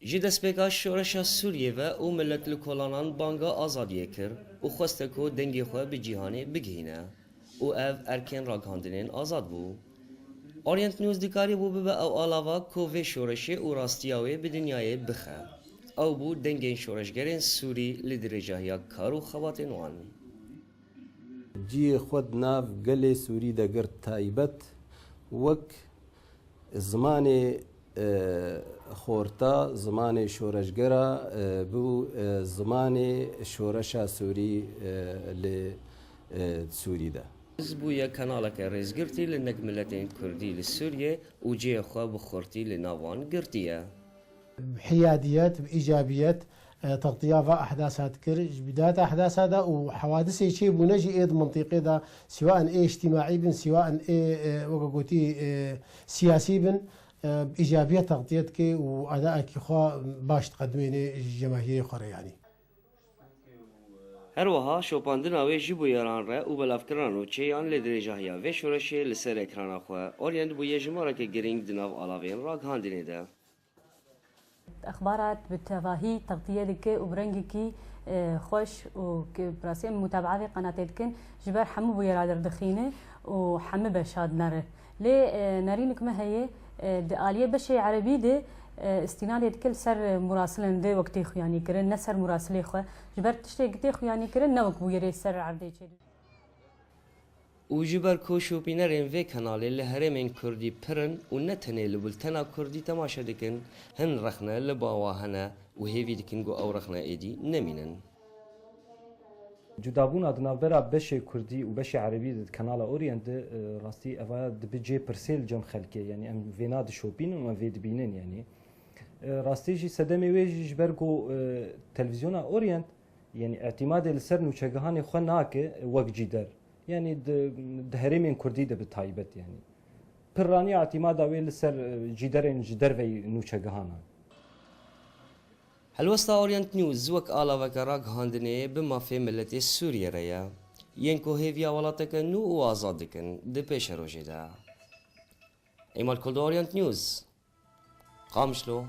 جی دەستپێکا شۆرەشە سووریێڤە û millet li kolanan banga azadiyê kir û xweste ku dengê xwe bi cîhanê bigihîne û ev erkên ragihandinên azad bû. Orient News dikarî bû bibe ew alava ku vê şoreşê û rastiya wê bi dinyayê bixe. Ew bû dengên şoreşgerên Sûrî li dirêjahiya kar û xebatên wan. Ciyê xwe di nav gelê Sûrî de girt taybet wek zimanê xorta, zimanê şoreşgera bû zimanê şoreşa Sûrî li Sûrî de. Ez bûye kanaleke rêzgirtî li nek milletên Kurdî li Sûriyê û ciyê xwe bi xurtî li nav wan girtiye. بحياديات بإيجابيات تغطية أحداثات كر بداية أحداث هذا وحوادث شيء بنجي إيد منطقي ده سواء إيه اجتماعي بن سواء إيه وقوتي سياسي بن بإيجابية تغطية كي وأداء كي خوا باش تقدمين الجماهير خوري يعني. هەروەها شۆپاندنا wê jî bûyeran re û belavkiran û çêyan lê dirêjahiya vê şoreşê li ser ekrana xwe Orient bûye ji mareke girîng di nav alavên ragihandinê de. اخبارات بالتفاهي تغطيه لك وبرنجكي خوش وبراسيم متابعه قناه الكن جبر حمو بيرا دخينه وحمو بشاد نره لي نارينك ما هي اليه بشي عربي دي استناد كل سر مراسلن دي وقت يعني كرن نسر مراسلي خو جبر تشتي قتي يعني كرن نوك بيري سر عربي û ji ber ku şopînerên vê kanalê li herêmên Kurdî pirin û ne tenê li bultena Kurdî temaşe dikin, hin rexne li bawa hene û hêvî dikin got ew rexne êdî nemînin. Cudabûna di navbera beşê Kurdî û beşê Erebî di kanala Orient de rastî eva dibe cê pirsêl cem xelkê yani em vê nadişopînin û em vê dibînin yani. Rastî jî sedemê wê jî ji ber ku televizyona Orient yani etimadê li ser nûçegihanê xwe nake wek cîder. Yani di herêmên Kurdî de bi taybet yani. Pirraniya etimada wê li ser cîderên ji dervey nûçegihan e. Helwesta Orient News wek alaveke ragihandinê bi mafê milletê Sûriye re ye. Yên ku hêviya welateke nû û azad dikin di pêşerojê de. Emal Kulda Orient News. Qamişlo.